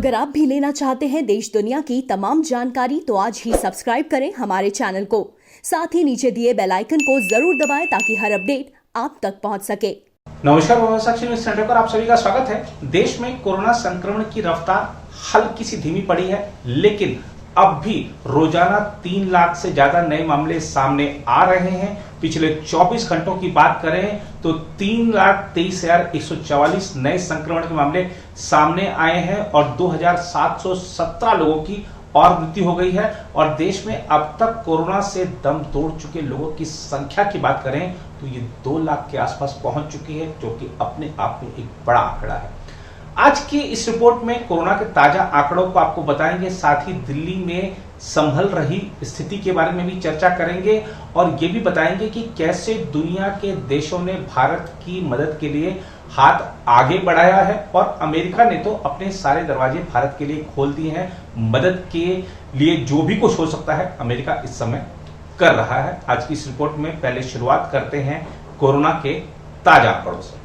अगर आप भी लेना चाहते हैं देश दुनिया की तमाम जानकारी तो आज ही सब्सक्राइब करें हमारे चैनल को। साथ ही नीचे दिए बेल आइकन को जरूर दबाएं ताकि हर अपडेट आप तक पहुंच सके। नमस्कार, साक्षी न्यूज सेंटर पर आप सभी का स्वागत है। देश में कोरोना संक्रमण की रफ्तार हल्की सी धीमी पड़ी है, लेकिन अब भी रोजाना 3 लाख से ज्यादा नए मामले सामने आ रहे हैं। पिछले 24 घंटों की बात करें तो 3,23,144 नए संक्रमण के मामले सामने आए हैं और 2,717 लोगों की और मृत्यु हो गई है। और देश में अब तक कोरोना से दम तोड़ चुके लोगों की संख्या की बात करें तो ये 2 लाख के आसपास पहुंच चुकी है, जो कि अपने आप में एक बड़ा आंकड़ा है। आज की इस रिपोर्ट में कोरोना के ताजा आंकड़ों को आपको बताएंगे, साथ ही दिल्ली में संभल रही स्थिति के बारे में भी चर्चा करेंगे और ये भी बताएंगे कि कैसे दुनिया के देशों ने भारत की मदद के लिए हाथ आगे बढ़ाया है और अमेरिका ने तो अपने सारे दरवाजे भारत के लिए खोल दिए हैं। मदद के लिए जो भी कुछ हो सकता है अमेरिका इस समय कर रहा है। आज की इस रिपोर्ट में पहले शुरुआत करते हैं कोरोना के ताजा आंकड़ों से।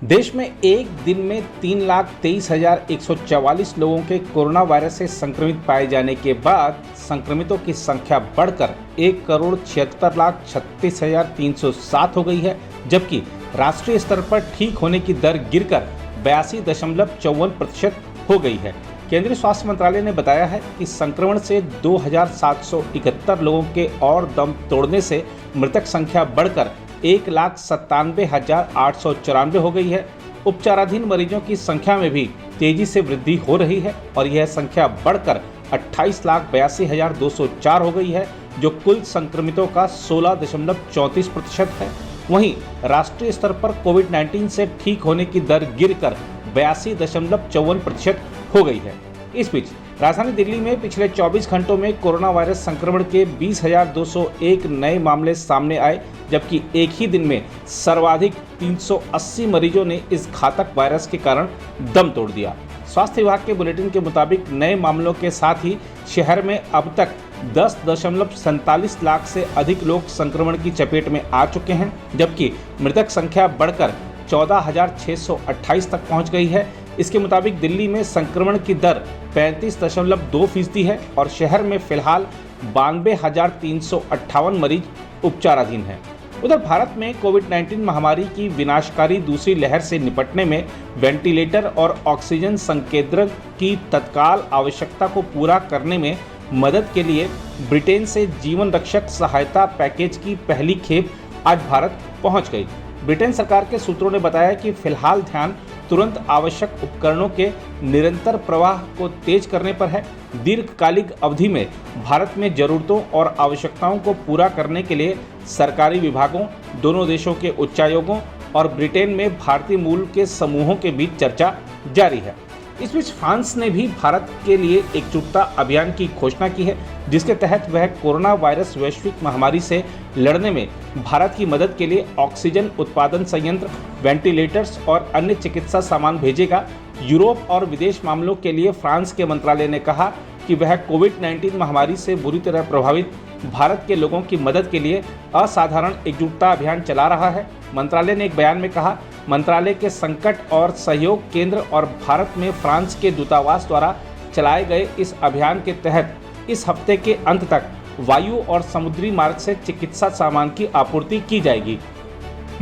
देश में एक दिन में 3,23,144 लोगों के कोरोना वायरस से संक्रमित पाए जाने के बाद संक्रमितों की संख्या बढ़कर 1,76,36,307 हो गई है, जबकि राष्ट्रीय स्तर पर ठीक होने की दर गिरकर 82.54% हो गई है। केंद्रीय स्वास्थ्य मंत्रालय ने बताया है कि संक्रमण से 2,771 लोगों के और दम तोड़ने से मृतक संख्या बढ़कर 1,97,894 हो गई है। उपचाराधीन मरीजों की संख्या में भी तेजी से वृद्धि हो रही है और यह संख्या बढ़कर 28,82,204 हो गई है, जो कुल संक्रमितों का 16.34% है। वहीं राष्ट्रीय स्तर पर कोविड-19 से ठीक होने की दर गिरकर 82.54% हो गई है। इस बीच राजधानी दिल्ली में पिछले 24 घंटों में कोरोना वायरस संक्रमण के 20,201 नए मामले सामने आए, जबकि एक ही दिन में सर्वाधिक 380 मरीजों ने इस घातक वायरस के कारण दम तोड़ दिया। स्वास्थ्य विभाग के बुलेटिन के मुताबिक नए मामलों के साथ ही शहर में अब तक 10.47 लाख से अधिक लोग संक्रमण की चपेट में आ चुके हैं, जबकि मृतक संख्या बढ़कर 14,628 तक पहुंच गई है। इसके मुताबिक दिल्ली में संक्रमण की दर 35.2% है और शहर में फिलहाल 92,358 मरीज उपचाराधीन हैं। उधर भारत में कोविड-19 महामारी की विनाशकारी दूसरी लहर से निपटने में वेंटिलेटर और ऑक्सीजन संकेंद्रक की तत्काल आवश्यकता को पूरा करने में मदद के लिए ब्रिटेन से जीवन रक्षक सहायता पैकेज की पहली खेप आज भारत पहुंच गई। ब्रिटेन सरकार के सूत्रों ने बताया कि फिलहाल ध्यान तुरंत आवश्यक उपकरणों के निरंतर प्रवाह को तेज करने पर है। दीर्घकालिक अवधि में भारत में जरूरतों और आवश्यकताओं को पूरा करने के लिए सरकारी विभागों, दोनों देशों के उच्चायोगों और ब्रिटेन में भारतीय मूल के समूहों के बीच चर्चा जारी है। इस बीच फ्रांस ने भी भारत के लिए एकजुटता अभियान की घोषणा की है, जिसके तहत वह कोरोना वायरस वैश्विक महामारी से लड़ने में भारत की मदद के लिए ऑक्सीजन उत्पादन संयंत्र, वेंटिलेटर्स और अन्य चिकित्सा सामान भेजेगा। यूरोप और विदेश मामलों के लिए फ्रांस के मंत्रालय ने कहा कि वह कोविड-19 महामारी से बुरी तरह प्रभावित भारत के लोगों की मदद के लिए असाधारण एकजुटता अभियान चला रहा है। मंत्रालय ने एक बयान में कहा, मंत्रालय के संकट और सहयोग केंद्र और भारत में फ्रांस के दूतावास द्वारा चलाए गए इस अभियान के तहत इस हफ्ते के अंत तक वायु और समुद्री मार्ग से चिकित्सा सामान की आपूर्ति की जाएगी।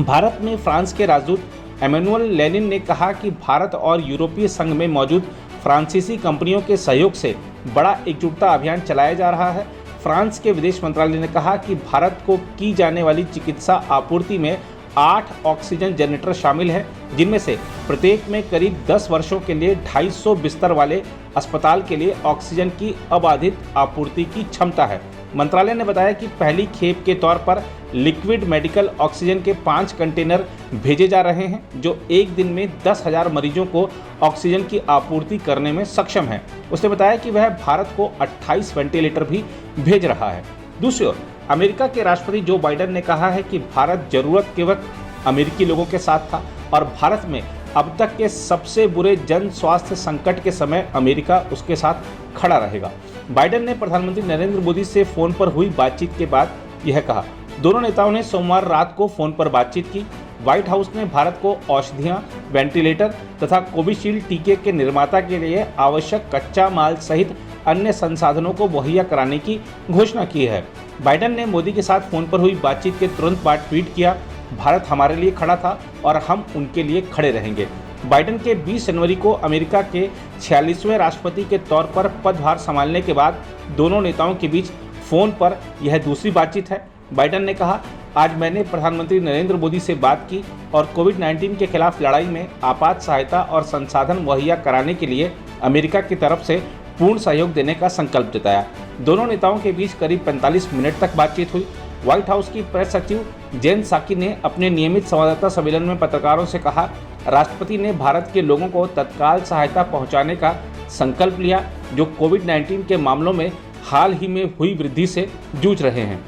भारत में फ्रांस के राजदूत एमेनुअल लेनिन ने कहा कि भारत और यूरोपीय संघ में मौजूद फ्रांसीसी कंपनियों के सहयोग से बड़ा एकजुटता अभियान चलाया जा रहा है। फ्रांस के विदेश मंत्रालय ने कहा कि भारत को की जाने वाली चिकित्सा आपूर्ति में 8 ऑक्सीजन जनरेटर शामिल हैं, जिनमें से प्रत्येक में करीब 10 वर्षों के लिए 250 बिस्तर वाले अस्पताल के लिए ऑक्सीजन की अबाधित आपूर्ति की क्षमता है। मंत्रालय ने बताया कि पहली खेप के तौर पर लिक्विड मेडिकल ऑक्सीजन के 5 कंटेनर भेजे जा रहे हैं, जो एक दिन में 10,000 मरीजों को ऑक्सीजन की आपूर्ति करने में सक्षम है। उसने बताया कि वह भारत को 28 वेंटिलेटर भी भेज रहा है। दूसरी ओर अमेरिका के राष्ट्रपति जो बाइडेन ने कहा है कि भारत जरूरत के वक्त अमेरिकी लोगों के साथ था और भारत में अब तक के सबसे बुरे जन स्वास्थ्य संकट के समय अमेरिका उसके साथ खड़ा रहेगा। बाइडेन ने प्रधानमंत्री नरेंद्र मोदी से फोन पर हुई बातचीत के बाद यह कहा। दोनों नेताओं ने सोमवार रात को फोन पर बातचीत की। व्हाइट हाउस ने भारत को औषधियां, वेंटिलेटर तथा कोविशील्ड टीके के निर्माता के लिए आवश्यक कच्चा माल सहित अन्य संसाधनों को मुहैया कराने की घोषणा की है। बाइडेन ने मोदी के साथ फोन पर हुई बातचीत के तुरंत बाद ट्वीट किया, भारत हमारे लिए खड़ा था और हम उनके लिए खड़े रहेंगे। बाइडेन के 20 जनवरी को अमेरिका के 46वें राष्ट्रपति के तौर पर पदभार संभालने के बाद दोनों नेताओं के बीच फोन पर यह दूसरी बातचीत है। बाइडेन ने कहा, आज मैंने प्रधानमंत्री नरेंद्र मोदी से बात की और कोविड-19 के खिलाफ लड़ाई में आपात सहायता और संसाधन मुहैया कराने के लिए अमेरिका की तरफ से पूर्ण सहयोग देने का संकल्प जताया। दोनों नेताओं के बीच करीब 45 मिनट तक बातचीत हुई। व्हाइट हाउस की प्रेस सचिव जेन साकी ने अपने नियमित संवाददाता सम्मेलन में पत्रकारों से कहा, राष्ट्रपति ने भारत के लोगों को तत्काल सहायता पहुंचाने का संकल्प लिया, जो कोविड-19 के मामलों में हाल ही में हुई वृद्धि से जूझ रहे हैं।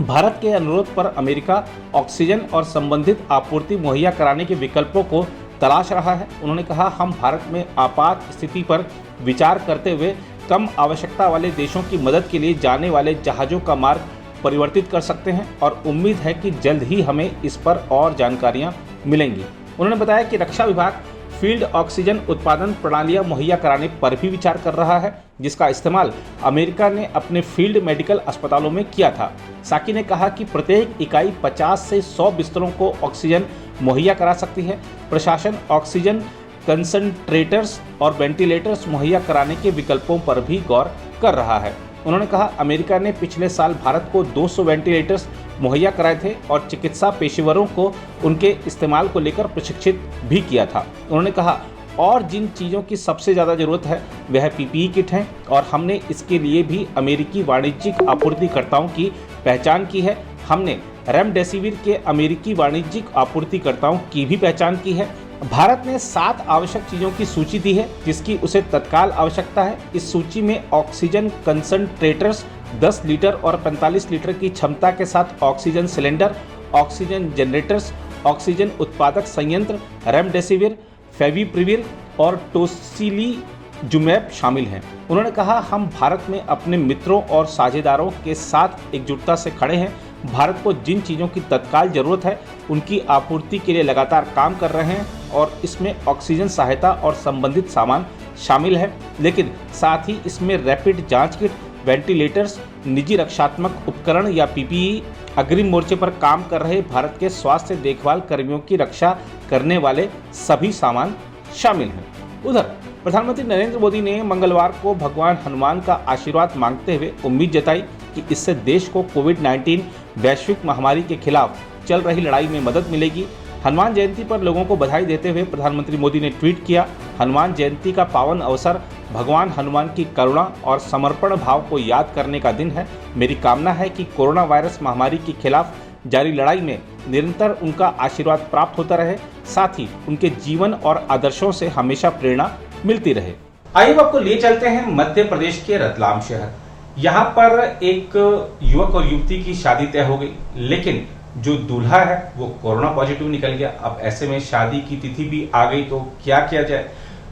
भारत के अनुरोध पर अमेरिका ऑक्सीजन और संबंधित आपूर्ति मुहैया कराने के विकल्पों को तलाश रहा है। उन्होंने कहा, हम भारत में आपात स्थिति पर विचार करते हुए कम आवश्यकता वाले देशों की मदद के लिए जाने वाले जहाज़ों का मार्ग परिवर्तित कर सकते हैं और उम्मीद है कि जल्द ही हमें इस पर और जानकारियां मिलेंगी। उन्होंने बताया कि रक्षा विभाग फील्ड ऑक्सीजन उत्पादन प्रणालियां मुहैया कराने पर भी विचार कर रहा है, जिसका इस्तेमाल अमेरिका ने अपने फील्ड मेडिकल अस्पतालों में किया था। साकी ने कहा कि प्रत्येक इकाई 50 से 100 बिस्तरों को ऑक्सीजन मुहैया करा सकती है। प्रशासन ऑक्सीजन कंसंट्रेटर्स और वेंटिलेटर्स मुहैया कराने के विकल्पों पर भी गौर कर रहा है। उन्होंने कहा, अमेरिका ने पिछले साल भारत को 200 वेंटिलेटर्स मुहैया कराए थे और चिकित्सा पेशेवरों को उनके इस्तेमाल को लेकर प्रशिक्षित भी किया था। उन्होंने कहा, और जिन चीज़ों की सबसे ज़्यादा ज़रूरत है वह पीपीई किट हैं और हमने इसके लिए भी अमेरिकी वाणिज्यिक आपूर्तिकर्ताओं की पहचान की है। हमने रेमडेसिविर के अमेरिकी वाणिज्यिक आपूर्तिकर्ताओं की भी पहचान की है। भारत ने 7 आवश्यक चीज़ों की सूची दी है जिसकी उसे तत्काल आवश्यकता है। इस सूची में ऑक्सीजन कंसंट्रेटर्स 10 लीटर और 45 लीटर की क्षमता के साथ oxygen cylinder, oxygen generators, oxygen उत्पादक संयंत्र, रेमडेसिविर, फेविप्रिविर और टोसिलीजुमैब शामिल हैं। उन्होंने कहा, हम भारत में अपने मित्रों और साझेदारों के साथ एकजुटता से खड़े हैं। भारत को जिन चीज़ों की तत्काल ज़रूरत है उनकी आपूर्ति के लिए लगातार काम कर रहे हैं और इसमें ऑक्सीजन सहायता और संबंधित सामान शामिल है, लेकिन साथ ही इसमें रैपिड जांच किट, वेंटिलेटर्स, निजी रक्षात्मक उपकरण या पीपीई, अग्रिम मोर्चे पर काम कर रहे भारत के स्वास्थ्य देखभाल कर्मियों की रक्षा करने वाले सभी सामान शामिल हैं। उधर प्रधानमंत्री नरेंद्र मोदी ने मंगलवार को भगवान हनुमान का आशीर्वाद मांगते हुए उम्मीद जताई कि इससे देश को कोविड-19 वैश्विक महामारी के खिलाफ चल रही लड़ाई में मदद मिलेगी। हनुमान जयंती पर लोगों को बधाई देते हुए प्रधानमंत्री मोदी ने ट्वीट किया, हनुमान जयंती का पावन अवसर भगवान हनुमान की करुणा और समर्पण भाव को याद करने का दिन है। मेरी कामना है कि कोरोना वायरस महामारी के खिलाफ जारी लड़ाई में निरंतर उनका आशीर्वाद प्राप्त होता रहे, साथ ही उनके जीवन और आदर्शों से हमेशा प्रेरणा मिलती रहे। आइए आपको लिए चलते हैं मध्य प्रदेश के रतलाम शहर। यहाँ पर एक युवक और युवती की शादी तय हो गई, लेकिन जो दूल्हा है वो कोरोना पॉजिटिव निकल गया। अब ऐसे में शादी की तिथि भी आ गई, तो क्या किया जाए?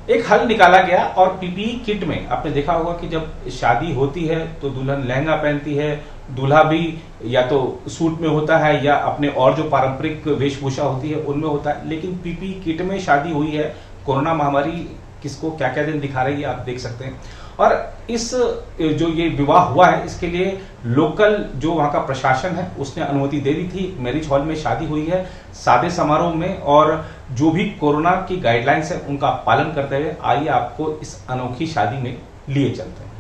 एक हल निकाला गया और पीपीई किट में आपने देखा होगा कि जब शादी होती है तो दुल्हन लहंगा पहनती है, दूल्हा भी या तो सूट में होता है या अपने और जो पारंपरिक वेशभूषा होती है उनमें होता है, लेकिन पीपीई किट में शादी हुई है। कोरोना महामारी किसको क्या क्या दिन दिखा रही है आप देख सकते हैं। और इस जो ये विवाह हुआ है इसके लिए लोकल जो वहाँ का प्रशासन है उसने अनुमति दे दी थी। मैरिज हॉल में शादी हुई है सादे समारोह में, और जो भी कोरोना की गाइडलाइंस है उनका पालन करते हुए आइए आपको इस अनोखी शादी में लिए चलते हैं।